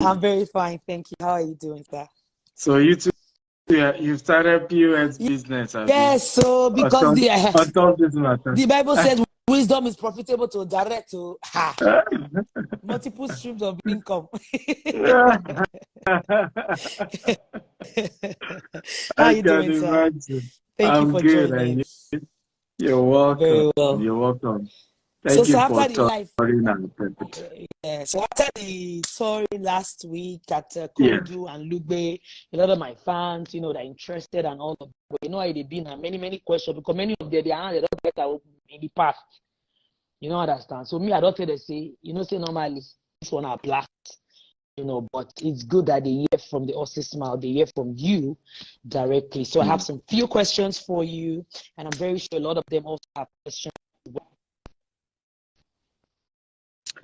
I'm very fine, thank you. How are you doing, sir? So you too, yeah, you started POS business, Abi. Yes, so On because top, on top this matter. the Bible says wisdom is profitable to direct to multiple streams of income. How are I you can doing, sir? imagine. Thank you I'm for good, and joining. you're welcome. Very well. You're welcome. So, Thank so you for after the life, touring and interpret. yeah. So after the touring last week at Yeah. Kodu and Lugbe, a lot of my fans, they're interested and all of. But you know how they've been and many questions because many of them they don't get out in the past. You don't understand. So me, I don't tell they say, say normally this one are blast. But it's good that they hear from the horse's mouth, they hear from you directly. So I have some few questions for you, and I'm very sure a lot of them also have questions.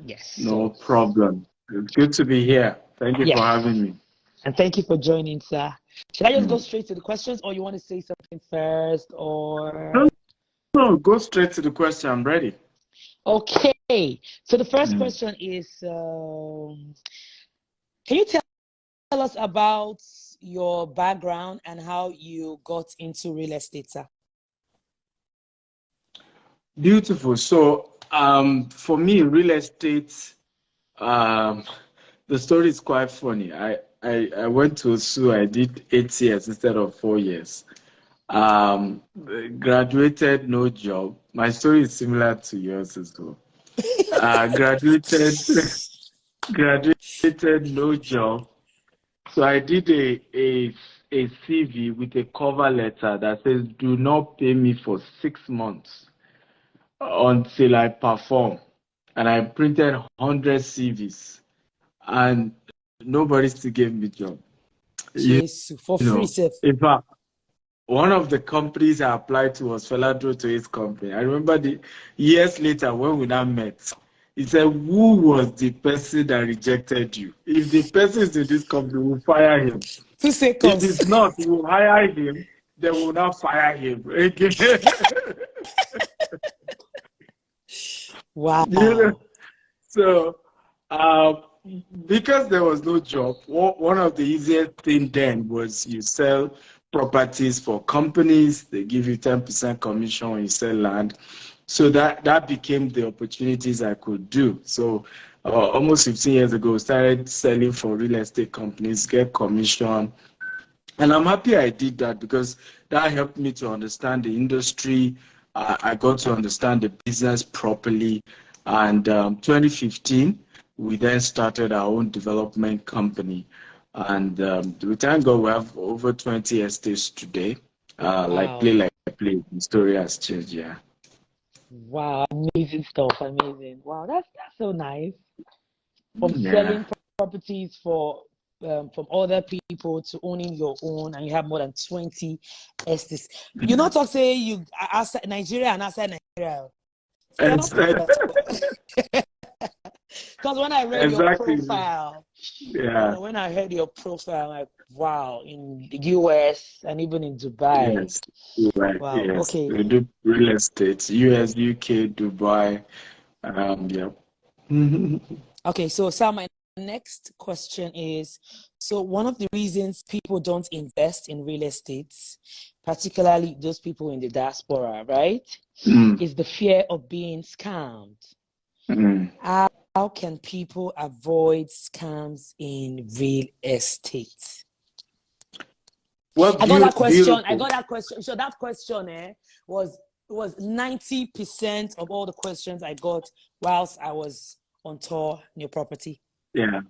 Yes. No problem. It's good to be here. Thank you for having me. And thank you for joining, sir. Should I just go straight to the questions, or you want to say something first, or? No, go straight to the question. I'm ready. Okay. So the first question is, can you tell us about your background and how you got into real estate, sir? Beautiful. So, for me, real estate, the story is quite funny. I went to SU. I did 8 years instead of 4 years. Graduated, no job. My story is similar to yours as well. Graduated, no job. So I did a CV with a cover letter that says, "Do not pay me for 6 months until I perform." And I printed 100 CVs, and nobody still gave me job. Yes, for free, sir. In fact, one of the companies I applied to was Feladro to his company. I remember the years later when we now met, he said, "Who was the person that rejected you? If the person is in this company, we'll fire him. 2 seconds. If it's not, we'll hire him, then we'll not fire him." Wow. So, because there was no job, one of the easiest thing then was you sell properties for companies. They give you 10% commission when you sell land. So that became the opportunities I could do. So almost 15 years ago, started selling for real estate companies, get commission. And I'm happy I did that because that helped me to understand the industry. I got to understand the business properly. And 2015, we then started our own development company. And we thank God we have over 20 estates today. Wow. Like play, the story has changed, yeah. Wow, amazing stuff, amazing. Wow, that's so nice. From selling properties from other people to owning your own, and you have more than 20 estates. You're not talking say you outside Nigeria and outside Nigeria. Because when I read your profile, when I heard your profile, I'm like, wow, in the US and even in Dubai. Yes, right. Wow. Yes. Okay. We do real estate, US, UK, Dubai. Okay, so Sam, my next question is, so one of the reasons people don't invest in real estate, particularly those people in the diaspora, right, is the fear of being scammed. How can people avoid scams in real estate? Well, I got that question. So that question was 90% of all the questions I got whilst I was on tour in your property. Yeah.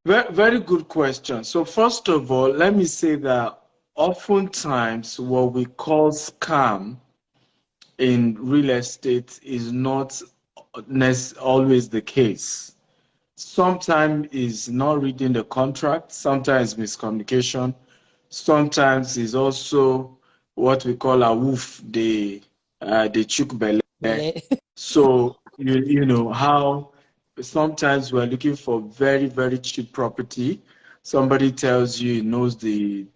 Very, very good question. So first of all, let me say that oftentimes what we call scam in real estate is not always the case. Sometimes is not reading the contract, sometimes miscommunication, sometimes is also what we call a woof, the chuk belle. So you know how sometimes we're looking for very, very cheap property. Somebody tells you he knows the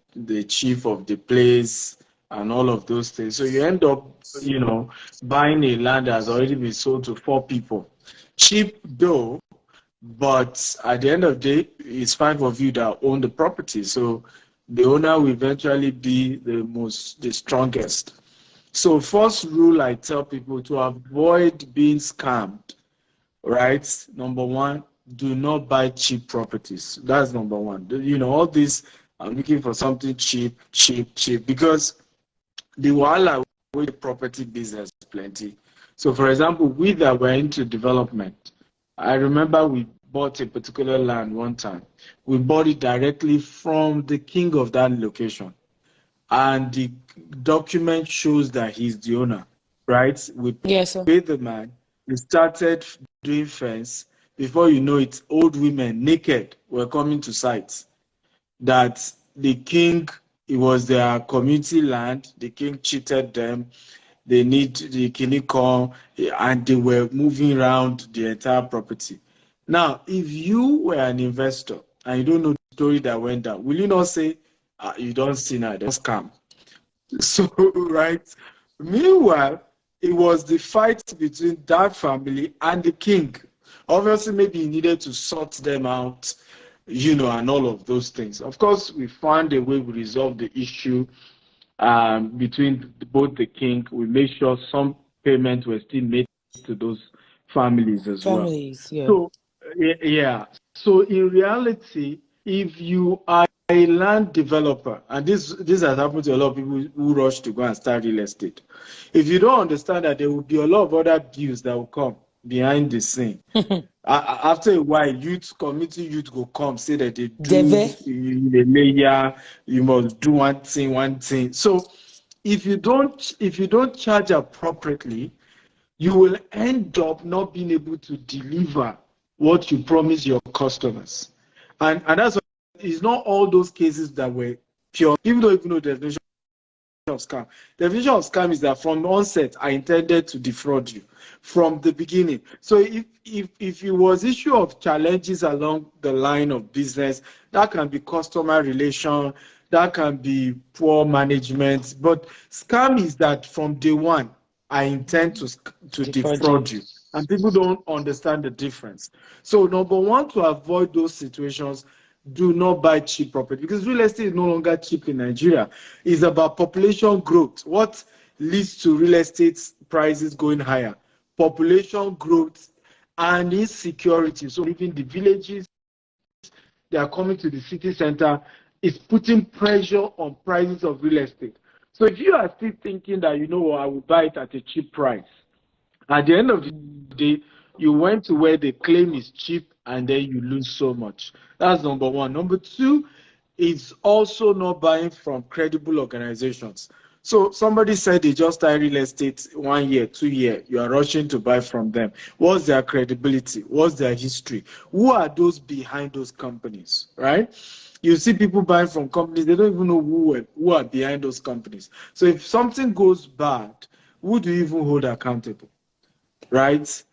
chief of the place and all of those things. So you end up, buying a land that has already been sold to 4 people. Cheap though, But at the end of the day, it's 5 of you that own the property. So the owner will eventually be the strongest. So first rule I tell people to avoid being scammed, right? Number one, do not buy cheap properties. That's number one. All this, I'm looking for something cheap, cheap, cheap, because the wahala with the property business plenty. So for example, we that were into development, I remember we bought a particular land one time. We bought it directly from the king of that location. And the document shows that he's the owner, right? We Yes, sir. paid the man. We started doing fence. Before you know it, old women naked were coming to sites. That the king, it was their community land. The king cheated them. They need the Kinikon, and they were moving around the entire property. Now, if you were an investor and you don't know the story that went down, will you not say, you don't see now, don't scam? So, right. Meanwhile, it was the fight between that family and the king. Obviously, maybe he needed to sort them out, and all of those things. Of course, we found a way we resolved the issue between both the king. We made sure some payments were still made to those families as well. Families, yeah. So, yeah. So in reality, if you are a land developer, and this has happened to a lot of people who rush to go and start real estate. If you don't understand that there will be a lot of other bills that will come behind the scene. After a while, community youth will come, say that they do you must do one thing. So if you don't charge appropriately, you will end up not being able to deliver what you promise your customers. And that's why it's not all those cases that were pure. People don't even know the definition of scam. The definition of scam is that from the onset, I intended to defraud you from the beginning. So if it was issue of challenges along the line of business, that can be customer relation, that can be poor management. But scam is that from day one, I intend to defraud you. And people don't understand the difference. So number one, to avoid those situations, do not buy cheap property, because real estate is no longer cheap in Nigeria. It's about population growth. What leads to real estate prices going higher? Population growth and insecurity. So even the villages, they are coming to the city center, is putting pressure on prices of real estate. So if you are still thinking that, I will buy it at a cheap price, at the end of the day, you went to where the claim is cheap and then you lose so much. That's number one. Number two is also not buying from credible organizations. So somebody said they just started real estate 1 year, 2 years. You are rushing to buy from them. What's their credibility? What's their history? Who are those behind those companies, right? You see people buying from companies, they don't even know who are behind those companies. So if something goes bad, who do you even hold accountable? Right?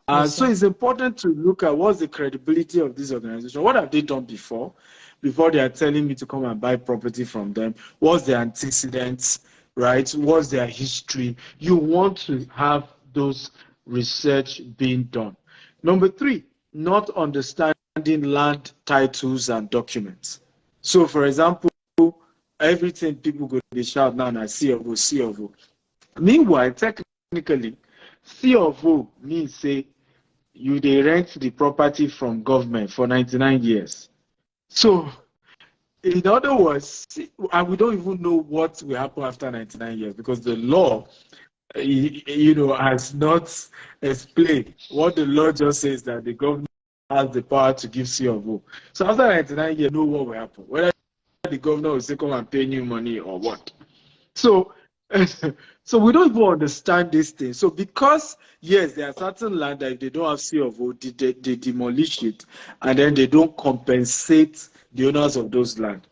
Yes, so it's important to look at what's the credibility of this organization. What have they done before they are telling me to come and buy property from them? What's their antecedents, right? What's their history? You want to have those research being done. Number three, not understanding land titles and documents. So for example, everything people go to shout now and C of O. Meanwhile, technically, C of O means say you dey rent the property from government for 99 years. So in other words, and we don't even know what will happen after 99 years, because the law has not explained. What the law just says that the government has the power to give C of O. So after 99 years, know what will happen, whether the governor will say come and pay new money or what. So we don't even understand this thing. So because, yes, there are certain land that if they don't have C of O, they demolish it, and then they don't compensate the owners of those land.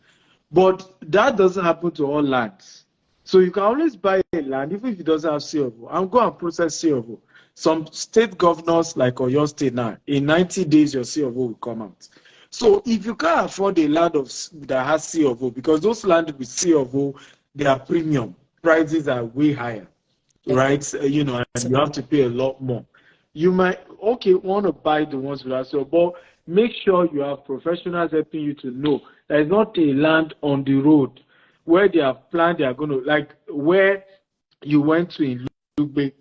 But that doesn't happen to all lands. So you can always buy a land, even if it doesn't have C of O, and go and process C of O. Some state governors, like Oyo State now, in 90 days, your C of O will come out. So if you can't afford a land that has C of O, because those land with C of O, they are premium. Prices are way higher, right? And you have to pay a lot more. You might want to buy the ones without C of O, but make sure you have professionals helping you to know there is not a land on the road where they have planned they are going to, like where you went to in Lugbe.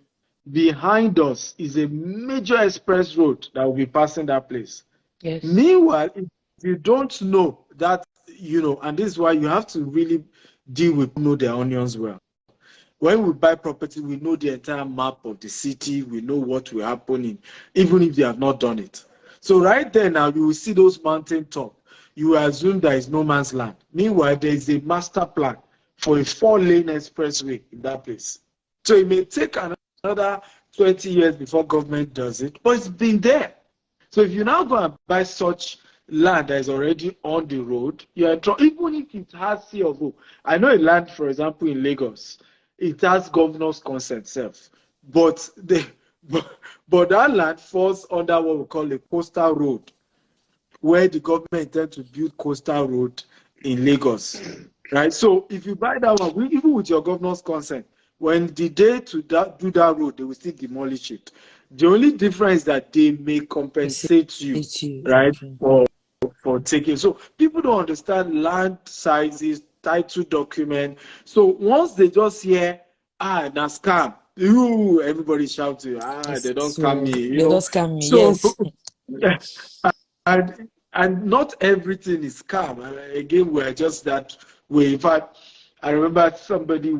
Behind us is a major express road that will be passing that place. Yes. Meanwhile, if you don't know that, and this is why you have to really deal with know their onions well. When we buy property, we know the entire map of the city. We know what will happen even if they have not done it. So right there now, you will see those mountain top. You assume there is no man's land. Meanwhile, there is a master plan for a 4-lane expressway in that place. So it may take another 20 years before government does it, but it's been there. So if you now go and buy such land that is already on the road, you're even if it has C of O. I know a land, for example, in Lagos, it has governor's consent self, but that land falls under what we call a coastal road, where the government intends to build coastal road in Lagos, right? So if you buy that one, even with your governor's consent, when the day to do that road, they will still demolish it. The only difference is that they may compensate you, right, for taking. So people don't understand land sizes, title document. So once they just hear, na scam, everybody shouting, they don't scam me, They don't scam me, so, yes. and not everything is scam. Again, we're just that way. In fact, I remember somebody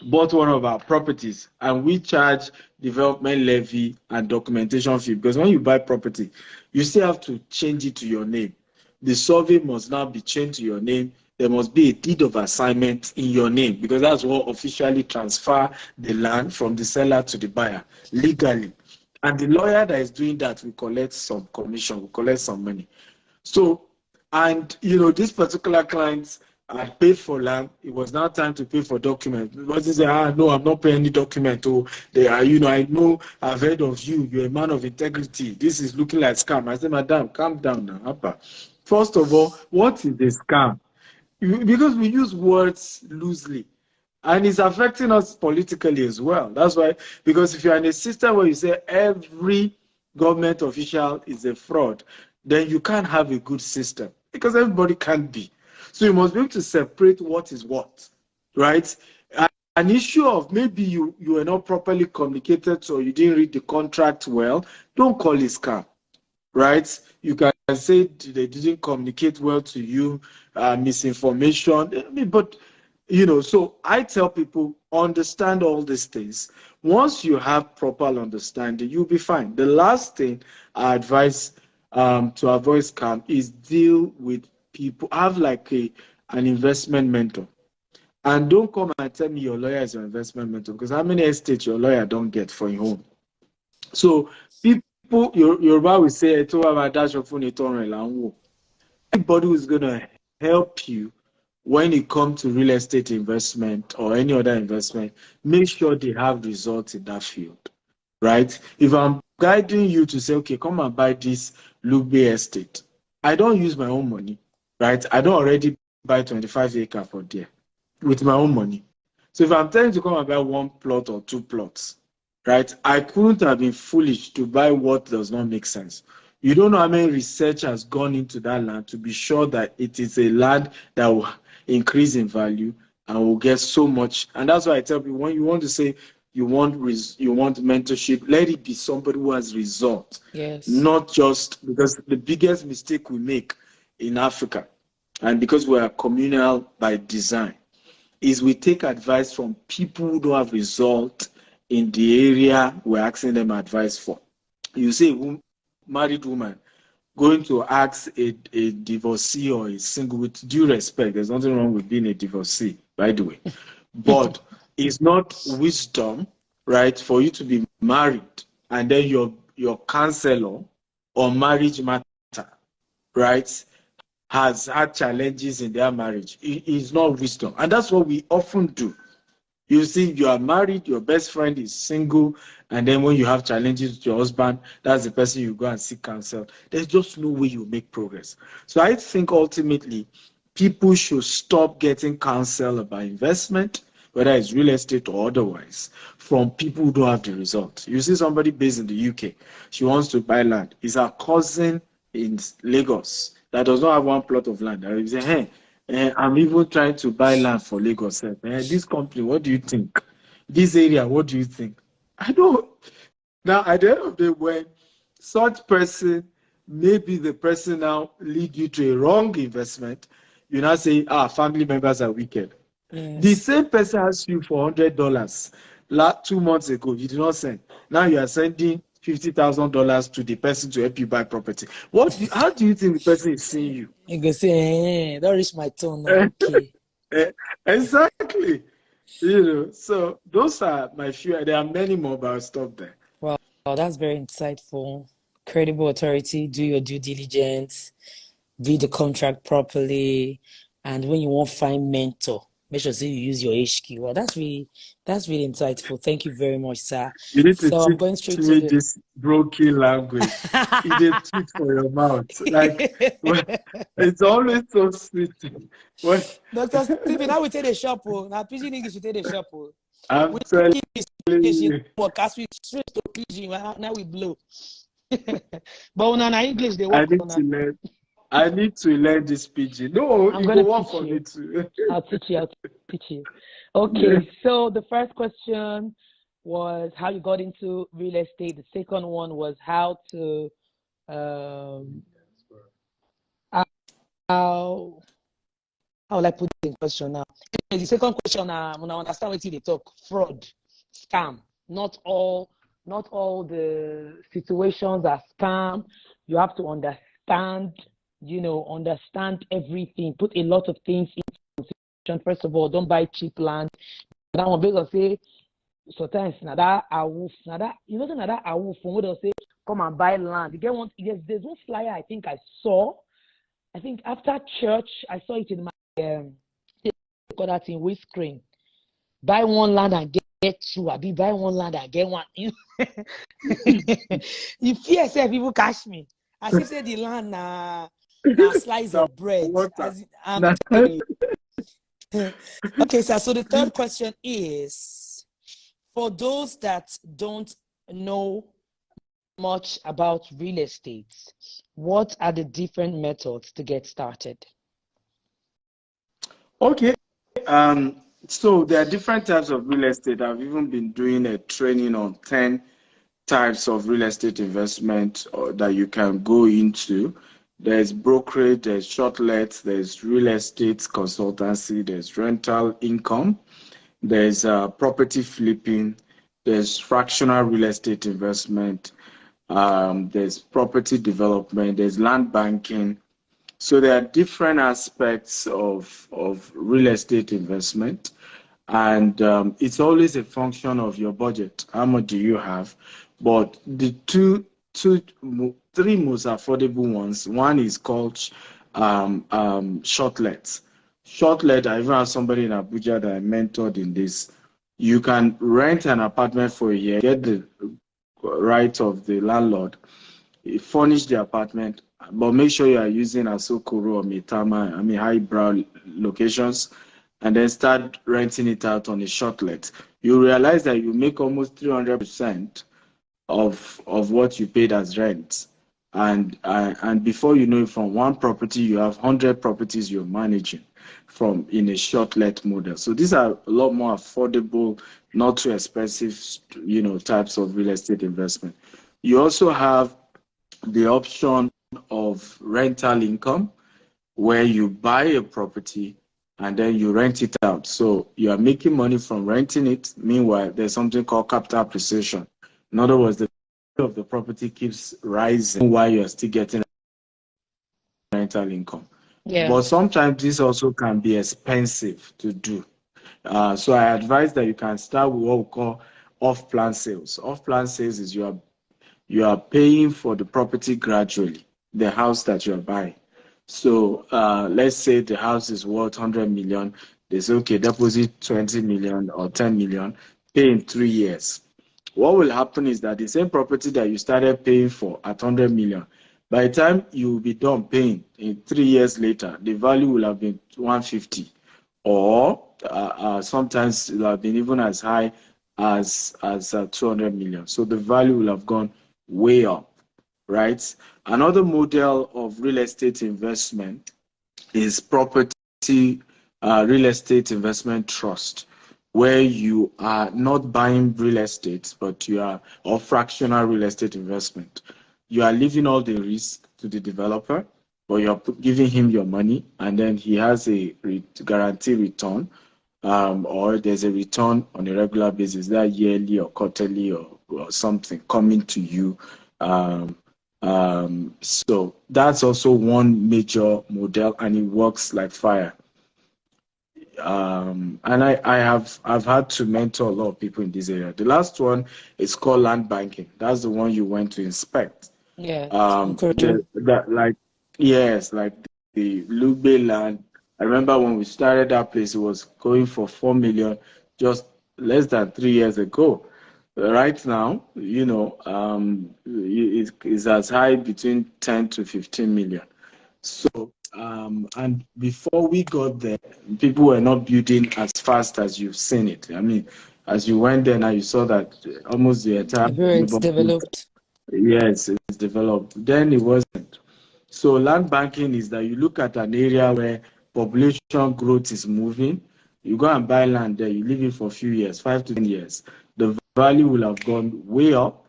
bought one of our properties and we charge development levy and documentation fee, because when you buy property, you still have to change it to your name. The survey must now be changed to your name. There must be a deed of assignment in your name, because that's what officially transfer the land from the seller to the buyer legally. And the lawyer that is doing that will collect some commission, will collect some money. So, and this particular client had paid for land. It was now time to pay for documents. But he said, no, I'm not paying any document. Oh, they are, I know, I've heard of you. You're a man of integrity. This is looking like scam. I said, madam, calm down now. Abba. First of all, what is a scam? Because we use words loosely. And it's affecting us politically as well. That's why, because if you're in a system where you say every government official is a fraud, then you can't have a good system, because everybody can't be. So you must be able to separate what is what, right? An issue of maybe you were not properly communicated or you didn't read the contract well, don't call it scam, right? You can say they didn't communicate well to you, misinformation, but so I tell people, understand all these things. Once you have proper understanding, you'll be fine. The last thing I advise to avoid scam is deal with people. Have like an investment mentor. And don't come and tell me your lawyer is your investment mentor, because how many estates your lawyer don't get for your home? So people, Yoruba will say, everybody who's going to help you when it comes to real estate investment or any other investment, make sure they have results in that field, right? If I'm guiding you to say, okay, come and buy this Lugbe estate, I don't use my own money, right? I don't already buy 25 acres for there with my own money. So if I'm telling you to come and buy 1 plot or 2 plots, right? I couldn't have been foolish to buy what does not make sense. You don't know how many research has gone into that land to be sure that it is a land that will increase in value and will get so much. And that's why I tell people, when you want to say you want mentorship, let it be somebody who has results. Yes. Not just, because the biggest mistake we make in Africa, and because we are communal by design, is we take advice from people who don't have result in the area we're asking them advice for. You say a married woman going to ask a divorcee or a single, with due respect, there's nothing wrong with being a divorcee, by the way, but it's not wisdom, right, for you to be married and then your counselor on marriage matter, right, has had challenges in their marriage. It is not wisdom. And that's what we often do. You see, you are married, your best friend is single, and then when you have challenges with your husband, that's the person you go and seek counsel. There's just no way you make progress. So I think ultimately, people should stop getting counsel about investment. whether it's real estate or otherwise, from people who don't have the result. You see somebody based in the UK, she wants to buy land. It's her cousin in Lagos that does not have one plot of land. And you say, hey, I'm even trying to buy land for Lagos. This company, what do you think? This area, what do you think? I don't. Now, at the end of the day, when such person, maybe the person now lead you to a wrong investment, you now say, family members are wicked. Yes. The same person asked you for $100 2 months ago, you did not send. Now you are sending $50,000 to the person to help you buy property. How do you think the person is seeing you? You go say, don't reach my turn now. Okay. Exactly. So those are my few. There are many more, but I'll stop there. Wow, that's very insightful. Credible authority, do your due diligence, read the contract properly, and when you want to find mentor, make sure you use your HQ. Well, that's really insightful. Thank you very much, sir. You need to I'm going straight teach to me this broken language. It is sweet for your mouth. Like it's always so sweet. Dr. Stephen, now we take the shop. Now Pidgin English, we take the shop. I'm telling you. Podcast we straight to Pidgin. Now we blow. But when on English, they work. I need to learn this Pidgin. No, I'm going to work for me too. I'll teach you. Okay, so the first question was how you got into real estate. The second one was how will I put in question now? The second question, when I understand what they talk, fraud, scam. Not all the situations are scam. You have to understand everything. Put a lot of things in consideration. First of all, don't buy cheap land. That one basically say sometimes that from where they'll say come and buy land. You get one. There's one flyer I think I saw. I think after church I saw it in my got that in windscreen. Buy one land and get two. I be buy one land and get one. You fear say people catch me. I still say the land na slice of bread. Okay, sir. So the third question is for those that don't know much about real estate, what are the different methods to get started? Okay. So there are different types of real estate. I've even been doing a training on 10 types of real estate investment that you can go into. There's brokerage, there's short let, there's real estate consultancy, there's rental income, there's property flipping, there's fractional real estate investment, there's property development, there's land banking. So there are different aspects of real estate investment, and it's always a function of your budget. How much do you have? But the three most affordable ones. One is called short let. Short let. I even have somebody in Abuja that I mentored in this. You can rent an apartment for a year, get the right of the landlord, furnish the apartment, but make sure you are using Asokoro or Mitama, highbrow locations, and then start renting it out on a short let. You realize that you make almost 300% of what you paid as rent, and before you know it, from one property you have 100 properties you're managing from in a short let model. So these are a lot more affordable, not too expensive, types of real estate investment. You also have the option of rental income, where you buy a property and then you rent it out. So you are making money from renting it. Meanwhile, there's something called capital appreciation. In other words, the value of the property keeps rising while you're still getting rental income. Yeah. But sometimes this also can be expensive to do. So I advise that you can start with what we call off-plan sales. Off-plan sales is you are paying for the property gradually, the house that you're buying. So let's say the house is worth 100 million. They say, okay, deposit 20 million or 10 million, pay in 3 years. What will happen is that the same property that you started paying for at 100 million, by the time you will be done paying in 3 years later, the value will have been 150 or Sometimes it have been even as high as 200 million. So the value will have gone way up, right? Another model of real estate investment is property real estate investment trust, where you are not buying real estate, but you are, or fractional real estate investment. You are leaving all the risk to the developer, but you're giving him your money, and then he has a guarantee return, or there's a return on a regular basis, that yearly or quarterly or something coming to you. So that's also one major model, and it works like fire. And I've had to mentor a lot of people in this area. The last one is called land banking. That's the one you went to inspect. Yeah. That like yes, like the Lugbe land. I remember when we started that place, it was going for 4 million just less than 3 years ago. Right now, it's as high between 10 to 15 million. So, and before we got there, people were not building as fast as you've seen it. I mean, as you went there now, you saw that almost the entire Very it's neighborhood, developed. yes, it's developed. Then it wasn't. So land banking is that you look at an area where population growth is moving, you go and buy land there, you leave it for a few years, 5 to 10 years. The value will have gone way up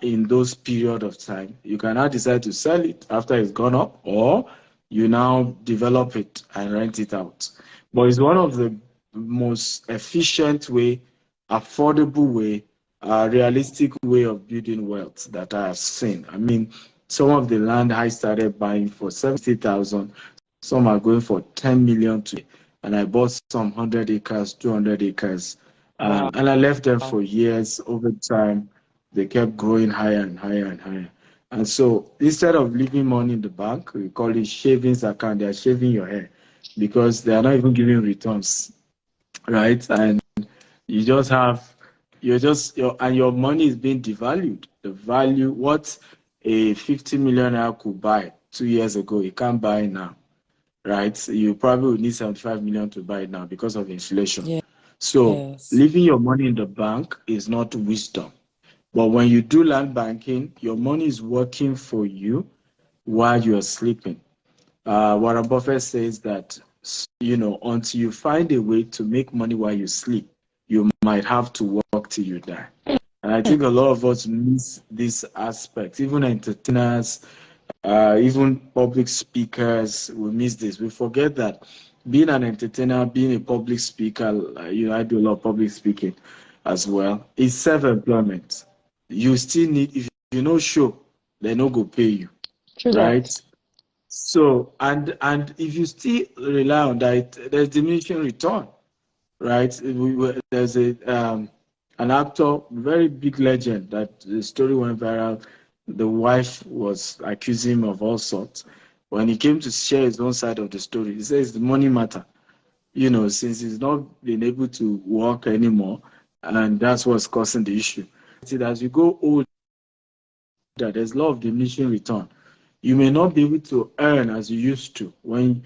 in those period of time. You can now decide to sell it after it's gone up, or you now develop it and rent it out. But it's one of the most efficient way, affordable way, realistic way of building wealth that I have seen. I mean, some of the land I started buying for 70,000, some are going for 10 million today. And I bought some 100 acres, 200 acres, and I left them for years. Over time, they kept growing higher and higher and higher. And so instead of leaving money in the bank, we call it savings account. They are shaving your hair because they are not even giving returns, right? And you just have, and your money is being devalued. The value, what a 50 millionaire could buy 2 years ago, you can't buy now, right? You probably would need 75 million to buy it now because of inflation. Yeah. So Yes. leaving your money in the bank is not wisdom. But when you do land banking, your money is working for you while you're sleeping. Warren Buffett says that, until you find a way to make money while you sleep, you might have to work till you die. And I think a lot of us miss this aspect. Even entertainers, even public speakers, we miss this. We forget that being an entertainer, being a public speaker, I do a lot of public speaking as well, is self-employment. You still need, if you know show, they no go pay you, True right? that. So, and if you still rely on that, there's diminishing return, right? There's an actor, very big legend, that the story went viral. The wife was accusing him of all sorts. When he came to share his own side of the story, he says the money matter. Since he's not been able to work anymore, and that's what's causing the issue. As you go older, there's a lot of diminishing return. You may not be able to earn as you used to when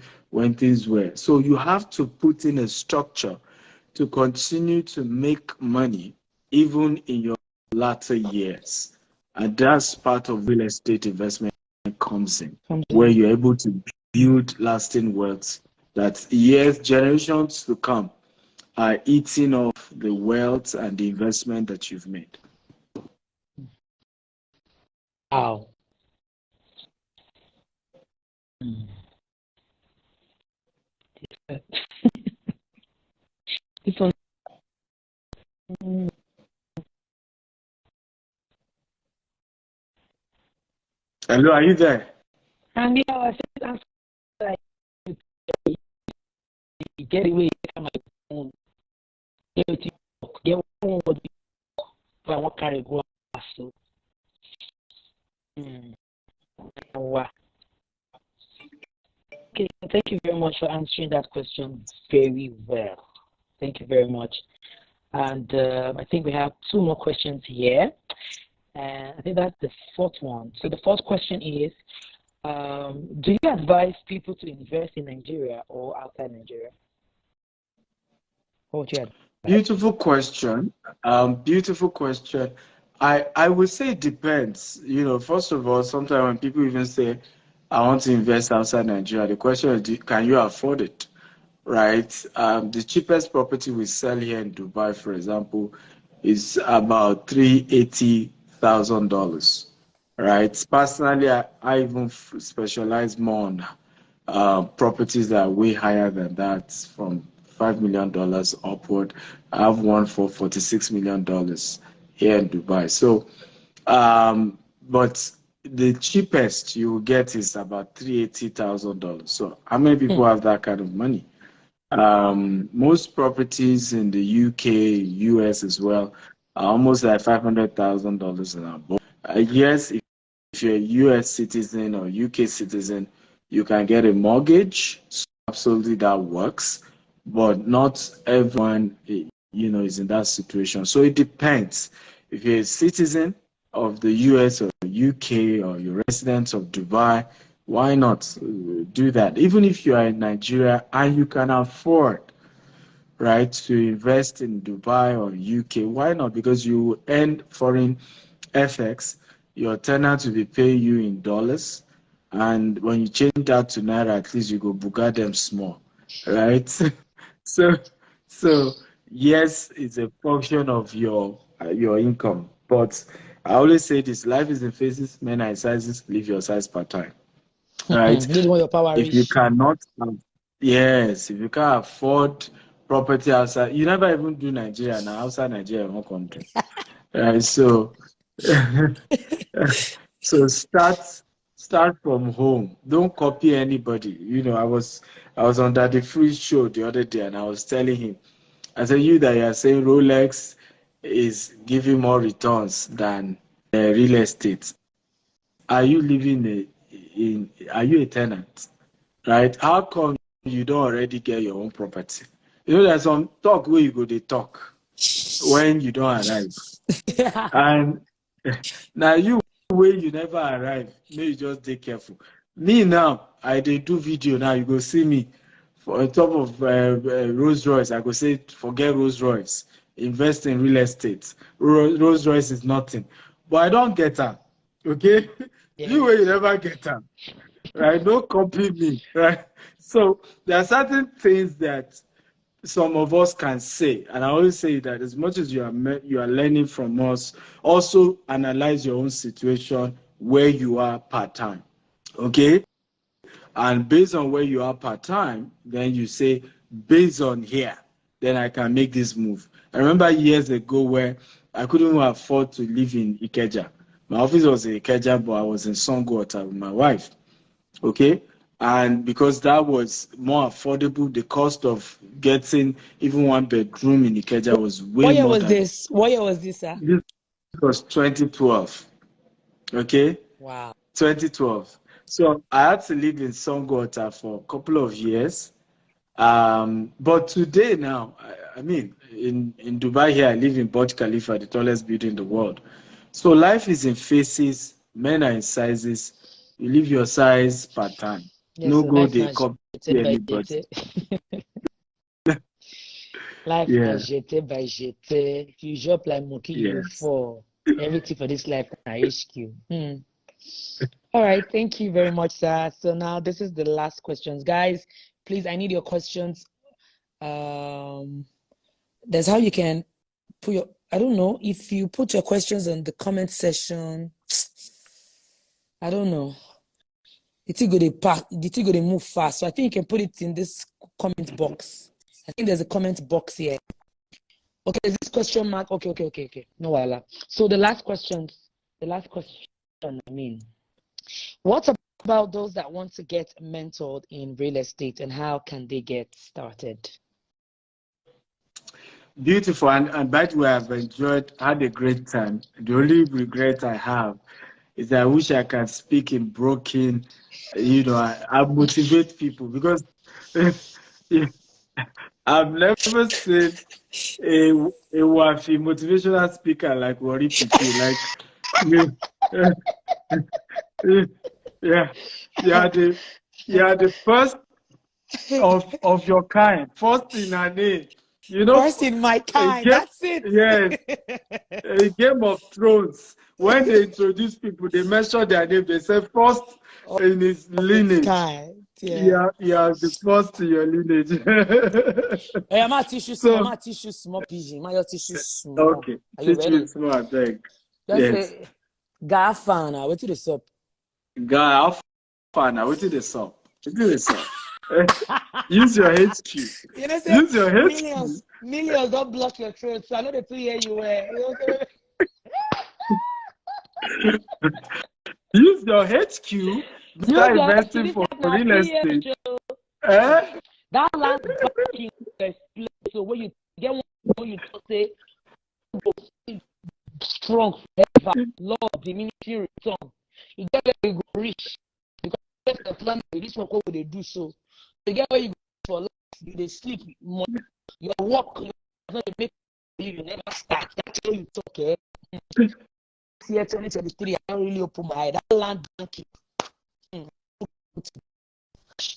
things were. So you have to put in a structure to continue to make money even in your latter years. And that's part of real estate investment comes in, where you're able to build lasting wealth that years, generations to come are eating off the wealth and the investment that you've made. Wow. This one. Hello, are you there? And yeah, I said, like, get away from my phone. Get one what I want to carry go. So, wow. Okay, thank you very much for answering that question very well. Thank you very much. And I think we have 2 more questions here. And I think that's the 4th one. So the 4th question is, do you advise people to invest in Nigeria or outside Nigeria? What would you advise? Beautiful question. Beautiful question. I would say it depends. First of all, sometimes when people even say, I want to invest outside Nigeria, the question is, can you afford it? Right? The cheapest property we sell here in Dubai, for example, is about $380,000. Right? Personally, I even specialize more on properties that are way higher than that, from $5 million upward. I have one for $46 million here in Dubai. So, but the cheapest you will get is about $380,000. So, how many people have that kind of money? Most properties in the UK, US as well, are almost like $500,000 and above. Yes, if you're a US citizen or UK citizen, you can get a mortgage. So absolutely, that works. But not everyone, is in that situation. So it depends. If you're a citizen of the US or UK, or you're resident of Dubai, why not do that? Even if you are in Nigeria and you can afford, right, to invest in Dubai or UK, why not? Because you earn foreign FX, your tenant will be paying you in dollars, and when you change that to naira, at least you go buga them small, right? so, so yes, it's a function of your income, but I always say this: life is in phases, men are in sizes. Live your size part time, right? This is when your power If you reach. cannot, yes, if you can't afford property outside, you never even do Nigeria now. Outside Nigeria, one country, right? So. So start from home. Don't copy anybody. I was on Daddy Free show the other day, and I was telling him, I said, you that you are saying Rolex is giving more returns than real estate. Are you are you a tenant? Right? How come you don't already get your own property? There's some talk where you go, they talk when you don't arrive. And now you way you never arrive, may you just take careful. Me now, I dey do video now. You go see me for on top of Rolls Royce. I go say, forget Rolls Royce, invest in real estate. Rolls Royce is nothing, but I don't get her. Okay, you way you never get her, right? Don't copy me, right? So there are certain things that some of us can say, and I always say that as much as you are learning from us, also analyze your own situation where you are part-time, okay? And based on where you are part-time, then you say, based on here, then I can make this move. I remember years ago where I couldn't even afford to live in Ikeja. My office was in Ikeja, but I was in Songwater with my wife, okay? And because that was more affordable, the cost of getting even one bedroom in Ikeja was way What year more was than this? What year was this, sir? this was 2012. Okay, Wow. 2012. So I had to live in Songwater for a couple of years. But today now, I mean, in Dubai here, I live in Burj Khalifa, the tallest building in the world. So life is in phases, men are in sizes. You live your size part time. Yes, No so go, life they na copy jeté by anybody. jeté. Life na Yeah, jeté by jeté. If you drop like monkey, you yes. fall. Everything for this life na HQ. All right, thank you very much, sir. So now this is the last questions, guys. Please, I need your questions. That's how you can put your. I don't know if you put your questions on the comment section. I don't know. The thing go to move fast. So I think you can put it in this comment box. I think there's a comment box here. Okay, is this question mark? Okay. No, voila. So the last question, I mean, what about those that want to get mentored in real estate, and how can they get started? Beautiful. And by the way, I've had a great time. The only regret I have is that I wish I can speak in broken, I motivate people, because I've never seen a wafi motivational speaker like Warri Pikin. Like, yeah, you are the first of your kind, first in her name. You know, First in my kind. That's it. yes, a Game of Thrones. When they introduce people, they mention their name. They say first in his lineage. Kind. Yeah. You are the first in your lineage. Hey, I'm teach you So, small. I'm teach you small pigeon. I'm teach you small. okay, Are you teach me ready? small, I beg. Just Yes. say, Gafana. What is up? Guy, how far now? What did they sup? What did they sup? Use your HQ. You know, say, Use your millions don't block your throat. So I know the 2 year you were. You know, Use your HQ. Start investing for real estate. That land banking place. So when you get one, when you say strong forever, Lord, diminishing return. You get where you go rich because that's the plan. This one what they do so. You get where you go for life. You they sleep more. Your work, you make you never start. That's how you talk. Eh? Year 2023, I don't really open my eye. That land banking.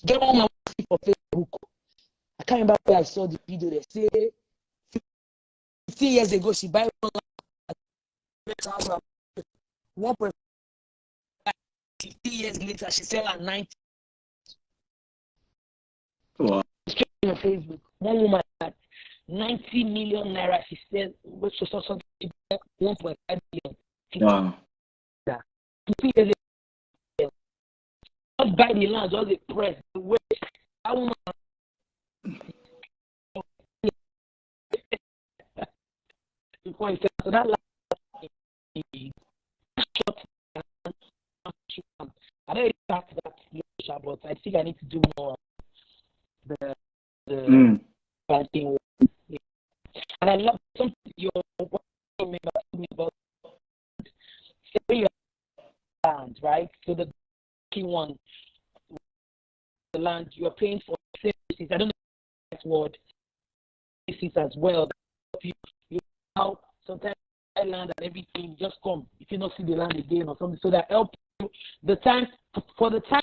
Get on my for Facebook. I can't remember where I saw the video. They say 15 years ago she buy one land. 1.5. 15 years later she sell at 90. Wow. On Facebook, one woman had 90 million naira. She said, which was something 1.5 billion. Wow. 15 years later, just buy the land, just the press, the way that woman. Before he said, so that land, I don't start that, but I think I need to do more. The banking work. Yeah. And I love something you remember me about your land, right? So the key one, the land you are paying for services. I don't know that word services as well. You know, sometimes land and everything just come if you not see the land again or something. So that help you the time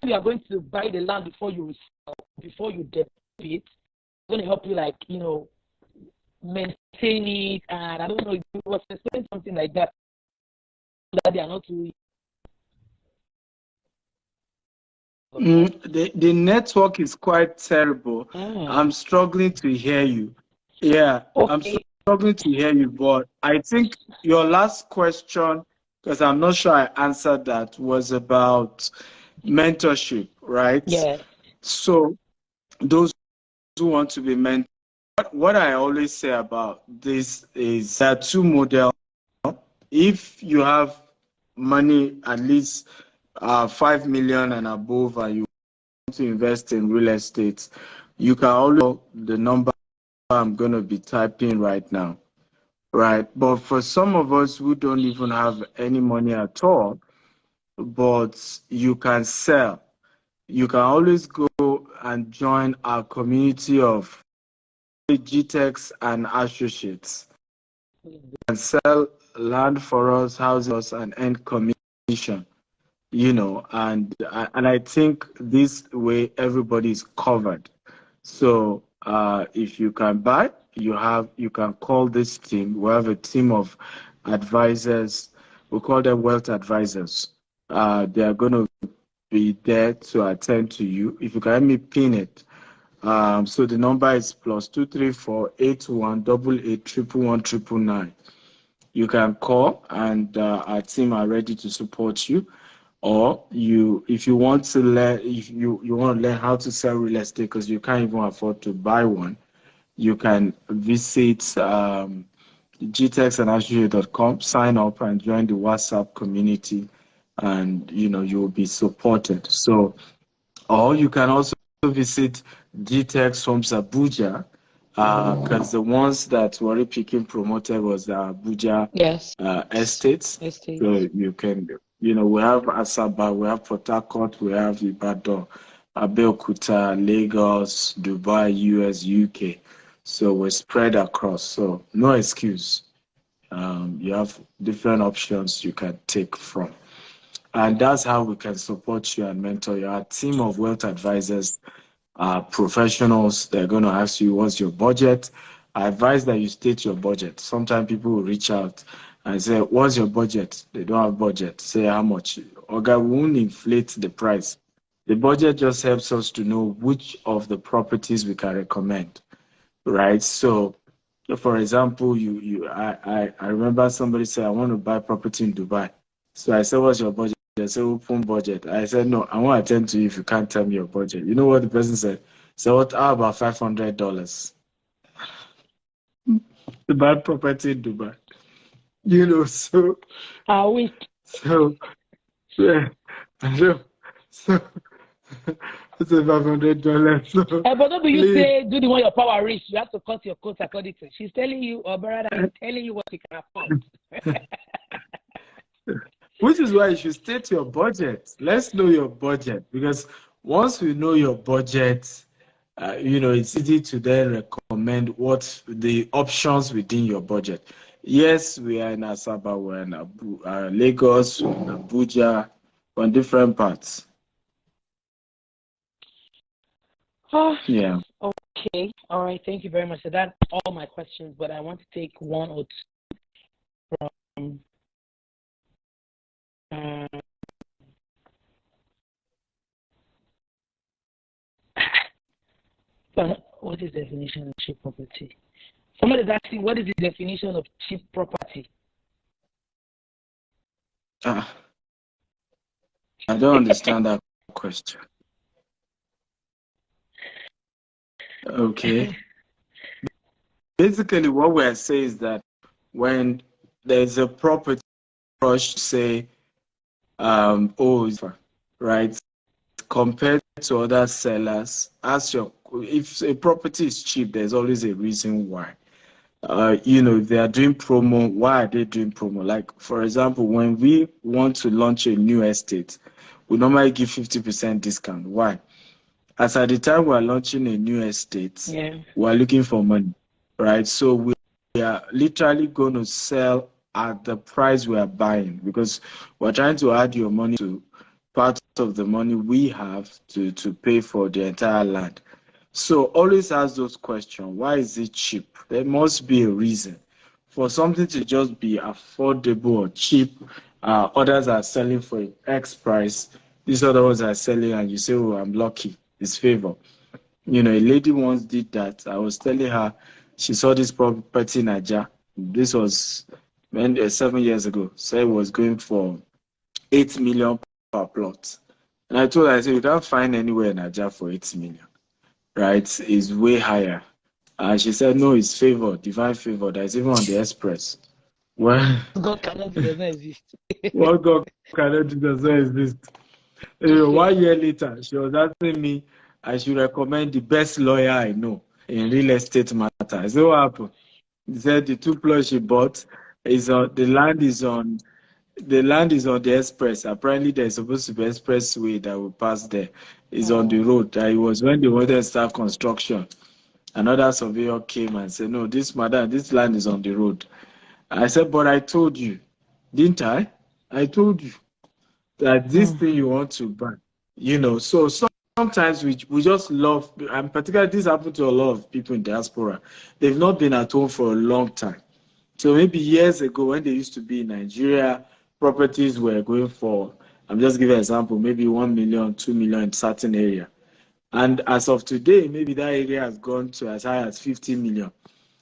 you are going to buy the land before you resell, before you develop it. Going to help you, like, you know, maintain it, and I don't know if you was explaining something like that they are not too. The network is quite terrible. I'm struggling to hear you. Yeah, okay. I'm struggling to hear you, but I think your last question, because I'm not sure I answered that, was about mentorship, right? Yeah. So those who want to be mentored, what I always say about this is there are two models. If you have money at least 5 million and above and you want to invest in real estate, you can always call the number I'm going to be typing right now, right? But for some of us who don't even have any money at all, but you can sell, you can always go and join our community of GTEX and associates and sell land for us, houses, and earn commission, you know, and I think this way everybody is covered. So if you can buy, you can call this team. We have a team of advisors. We call them wealth advisors. They are going to be there to attend to you. If you can help me pin it. So the number is +234 8188 You can call, and our team are ready to support you. Or if you want to learn, if you want to learn how to sell real estate because you can't even afford to buy one, you can visit gtexandassociate.com, sign up, and join the WhatsApp community, and you will be supported. So, or you can also visit GTEX Homes Abuja, because the ones that Warri Pikin promoted was the Abuja estates. So you can, we have Asaba, we have Port Harcourt, we have Ibadan, Abeokuta, Lagos, Dubai, US, UK. So we're spread across. So no excuse. You have different options you can take from. And that's how we can support you and mentor you. Our team of wealth advisors are professionals. They're going to ask you what's your budget, I advise that you state your budget. Sometimes people will reach out and say, what's your budget? They don't have budget. Say how much. Okay, we won't inflate the price. The budget just helps us to know which of the properties we can recommend, right? So, for example, I remember somebody said, I want to buy property in Dubai. So I said, what's your budget? They said, open budget. I said, no, I won't attend to you if you can't tell me your budget. You know what the person said? So what, how about $500 to buy property in Dubai? You know, so We yeah, so it's $500. So but don't you please, say do the one your power reach. You have to cut your coat according to. She's telling you, or brother, is telling you what you can afford. which is why you should state your budget. Let's know your budget, because once we know your budget, it's easy to then recommend what the options within your budget. Yes, we are in Asaba, we're in Lagos, we're in Abuja, we're in different parts. Yeah. Okay. All right. Thank you very much. So that's all my questions, but I want to take one or two from what is the definition of cheap property? Somebody is asking, what is the definition of cheap property? I don't understand that question. Okay. Basically, what we're saying is that when there's a property rush, say, right, compared to other sellers, if a property is cheap, there's always a reason why. If they are doing promo, why are they doing promo? Like, for example, when we want to launch a new estate, we normally give 50% discount. Why? As at the time we are launching a new estate, we are looking for money, right? So we are literally going to sell at the price we are buying, because we're trying to add your money to part of the money we have to pay for the entire land. So always ask those questions. Why is it cheap? There must be a reason. For something to just be affordable or cheap, others are selling for X price. These other ones are selling and you say, oh, I'm lucky. It's favor. A lady once did that. I was telling her, she saw this property in Naija. This was 7 years ago. So it was going for 8 million per plot. And I told her, I said, you can't find anywhere in Naija for 8 million. Right? It's way higher. And she said, no, it's favor, divine favor. That's even on the express. Well, God cannot do, does not exist. What God cannot do does not exist. 1 year later, she was asking me I should recommend the best lawyer I know in real estate matter. I said, what happened? He said the 2 plots she bought the land is on the express. Apparently there's supposed to be expressway that will pass there. It's on the road. It was when they wanted to start construction. Another surveyor came and said, no, this land is on the road. I said, but I told you, didn't I? I told you that this thing you want to buy, so sometimes we just love, and particularly this happened to a lot of people in diaspora. They've not been at home for a long time. So maybe years ago when they used to be in Nigeria, properties were going for, I'm just giving an example, maybe 1 million, 2 million in certain area. And as of today, maybe that area has gone to as high as 50 million.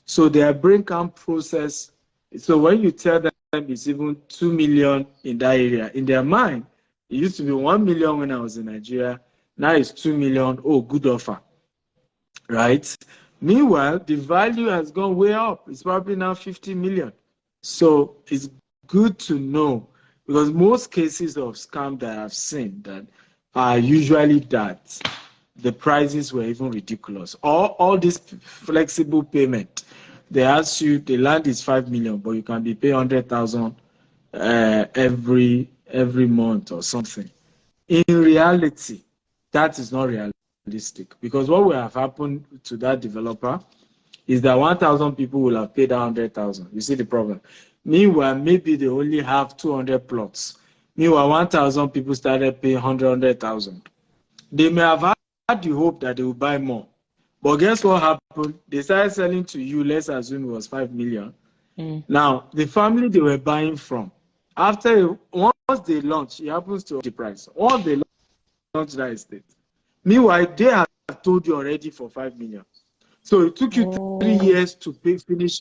So their brain can't process. So when you tell them it's even 2 million in that area, in their mind, it used to be 1 million when I was in Nigeria. Now it's 2 million. Oh, good offer. Right? Meanwhile, the value has gone way up. It's probably now 50 million. So it's good to know, because most cases of scam that I've seen that are usually that the prices were even ridiculous. All this flexible payment. They ask you the land is 5 million, but you can be paying 100,000 every month or something. In reality, that is not realistic, because what will have happened to that developer is that 1,000 people will have paid 100,000. You see the problem. Meanwhile, maybe they only have 200 plots. Meanwhile, 1,000 people started paying 100,000. They may have had the hope that they will buy more, But guess what happened? They started selling to you, let's assume it was 5 million. Now, the family they were buying from, once they launch, it happens to the price. Once they launch that estate. Meanwhile, they have told you already for 5 million. So it took you 3 years to finish.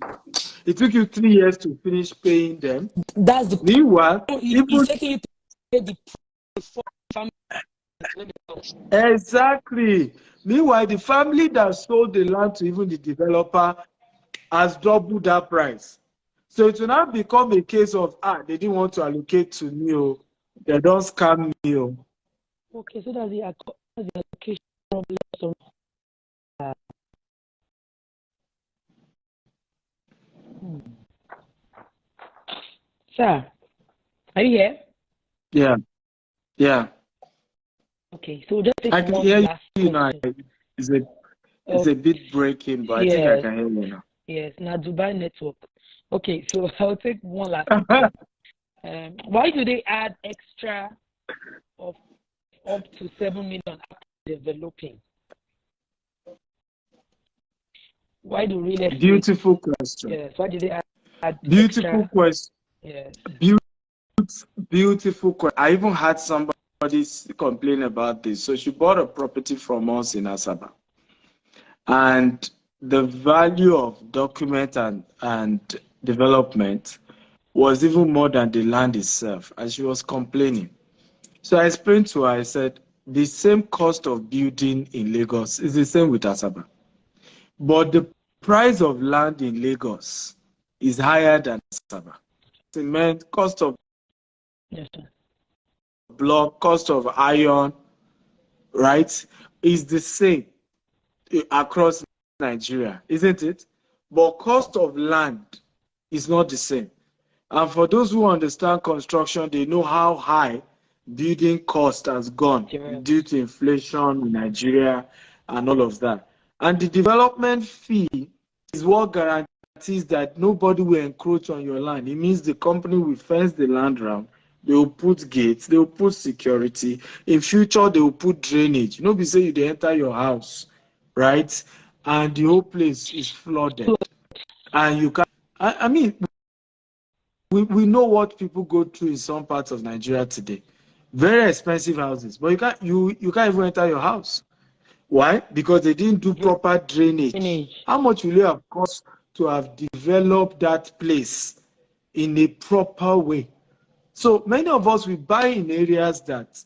It took you 3 years to finish paying them. That's the Meanwhile, it's taking you to pay the family. Exactly. Meanwhile, the family that sold the land to even the developer has doubled that price. So it will now become a case of, they didn't want to allocate to me, they don't scam me. Okay, so that's the allocation problem. So, sir, are you here? Yeah. Okay, so just take I can one hear last you now. question. It's a bit breaking, but I think I can hear you now. Yes, now Dubai network. Okay, so I'll take one last question. Why do they add extra of up to 7 million after developing? Why do real estate? Beautiful question. Yes, why do they add beautiful extra? Question. Yes. Beautiful question. I even had somebody complain about this. So she bought a property from us in Asaba. And the value of document and development was even more than the land itself, and she was complaining. So I explained to her, I said, the same cost of building in Lagos is the same with Asaba. But the price of land in Lagos is higher than Asaba. Cement, cost of block, cost of iron, right, is the same across Nigeria, isn't it? But cost of land is not the same. And for those who understand construction, they know how high building cost has gone due to inflation in Nigeria and all of that. And the development fee is what guarantees that nobody will encroach on your land. It means the company will fence the land around. They will put gates, they will put security. In future, they will put drainage. Nobody say they enter your house, right? And the whole place is flooded. And you can't, I mean, we know what people go through in some parts of Nigeria today. Very expensive houses, but you can't even enter your house. Why? Because they didn't do proper drainage. How much will it have cost to have developed that place in a proper way? So many of us, we buy in areas that,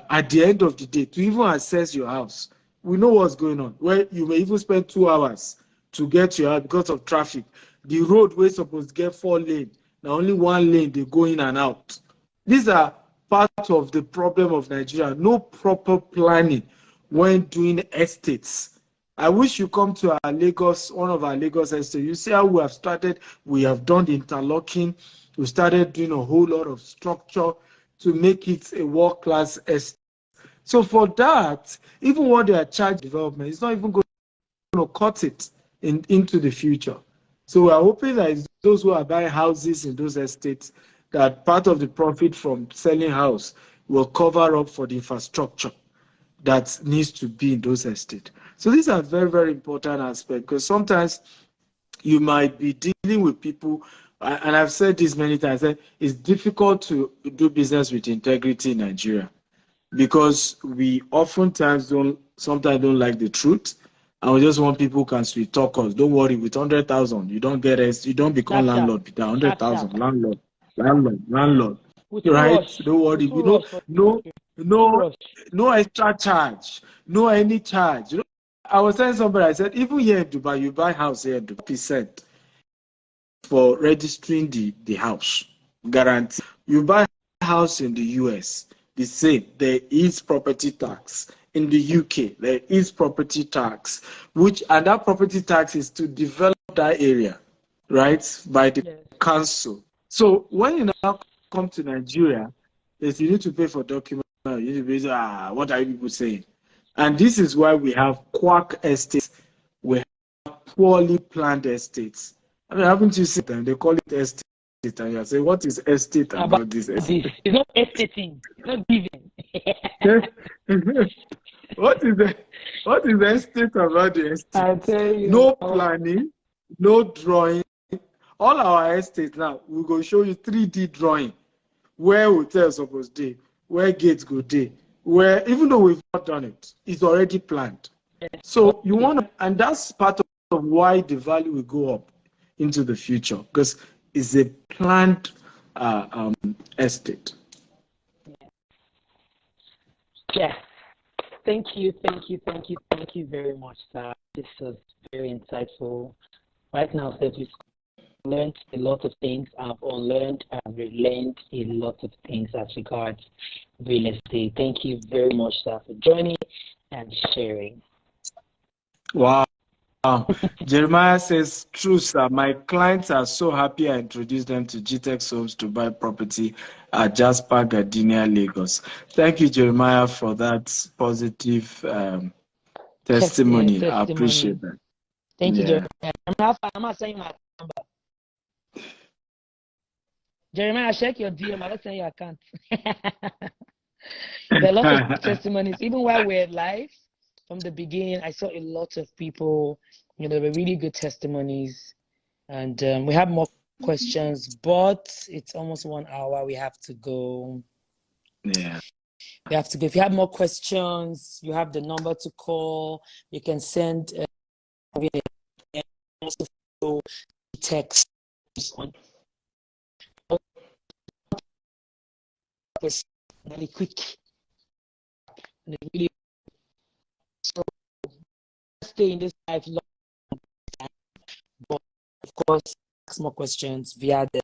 at the end of the day, to even access your house, we know what's going on. Where you may even spend 2 hours to get to your house because of traffic. The road we're supposed to get 4 lanes, now only 1 lane, they go in and out. These are part of the problem of Nigeria. No proper planning when doing estates. I wish you come to our Lagos, one of our Lagos estates. You see how we have started. We have done the interlocking. We started doing a whole lot of structure to make it a world-class estate. So for that, even what they are charging development, it's not even going to cut it into the future. So we are hoping that those who are buying houses in those estates, that part of the profit from selling house will cover up for the infrastructure that needs to be in those estates. So these are very, very important aspects, because sometimes you might be dealing with people, and I've said this many times, it's difficult to do business with integrity in Nigeria, because we oftentimes don't like the truth, and we just want people who can sweet talk us. Don't worry, with 100,000, you don't become landlord with 100,000. Landlord. Right? Don't worry. No extra charge, no any charge. I was telling somebody, I said, even here in Dubai, you buy house here in Dubai, percent for registering the house, guarantee. You buy a house in the US, the same. There is property tax. In the UK, there is property tax, and that property tax is to develop that area, right, by the council. So when you now come to Nigeria, you need to pay for documents. You need to be, what are you people saying? And this is why we have quack estates. We have poorly planned estates. I mean, haven't you seen them? They call it estate. And you say, what is estate about this estate? This. It's not estating. It's not giving. What is the estate about the estate? I tell you. No planning, no drawing. All our estates now, we go show you 3D drawing. Where hotels supposed to, where gates go day, where even though we've not done it, it's already planned. So you want to, and that's part of why the value will go up into the future, because it's a planned estate. Yes. Thank you very much, sir. This was very insightful. Right now, sir, we've learned a lot of things. I've unlearned and relearned a lot of things as regards real estate. Thank you very much, sir, for joining and sharing. Wow. Jeremiah says, true, sir. My clients are so happy I introduced them to GTEX Homes to buy property at Jasper Gardenia, Lagos. Thank you, Jeremiah, for that positive testimony. I appreciate that. Thank you, Jeremiah. I'm not saying my number. Jeremiah, check your DM. I'm not saying your account. There are a lot of testimonies. Even while we're live, from the beginning, I saw a lot of people, there were really good testimonies. And we have more questions, but it's almost 1 hour. We have to go. Yeah. We have to go. If you have more questions, you have the number to call. You can send also text on really quick. Really, so stay in this life long time, but of course, ask more questions via the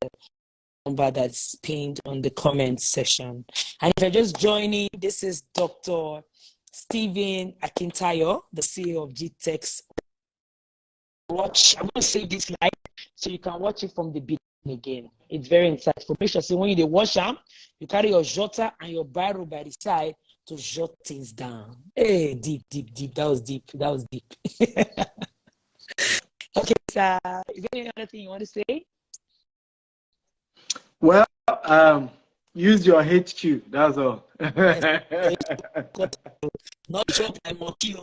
number that's pinned on the comment section. And if you're just joining, this is Dr. Stephen Akintayo, the CEO of GTEX. I'm going to save this live so you can watch it from the beginning again. It's very insightful. Make sure when you watch them, you carry your jotter and your biro by the side to jot things down. Hey, deep. That was deep. Okay, sir. Is there any other thing you want to say? Well, use your HQ. That's all. Not chop and monkey.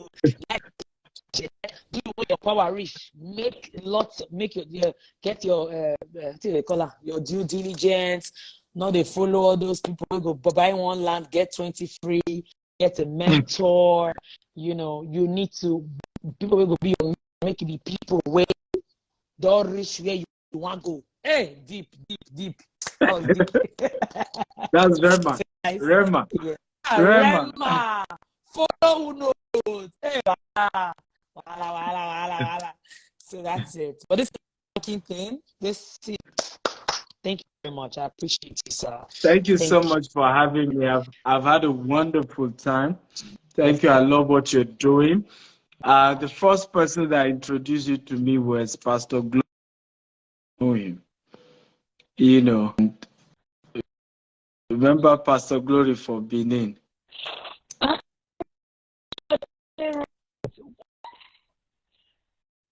Do what your power reach. Make get your your due diligence. Not they follow all those people who go buy one land, get 20 free, get a mentor. You need to people will go be your make it be people where don't reach where you want to go. Hey, deep. Oh, deep. That's Rema. Rema. Yeah. Rema. Follow who knows. Hey, wala. So that's it. But this is thing. Thank you very much. I appreciate you, sir. Thank you so much for having me. I've had a wonderful time. Thank you. I love what you're doing. The first person that introduced you to me was Pastor Glory. Remember Pastor Glory for Benin?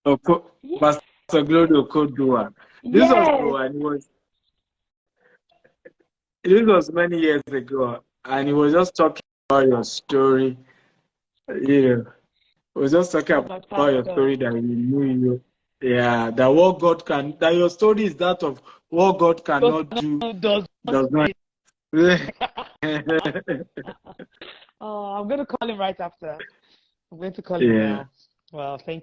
Pastor Glory Okodua. This was many years ago, and he was just talking about your story. He was just talking about your story that he knew you. Yeah, that your story is that of what God cannot do does not. Oh, I'm going to call him right after. I'm going to call him now. Well, thank you.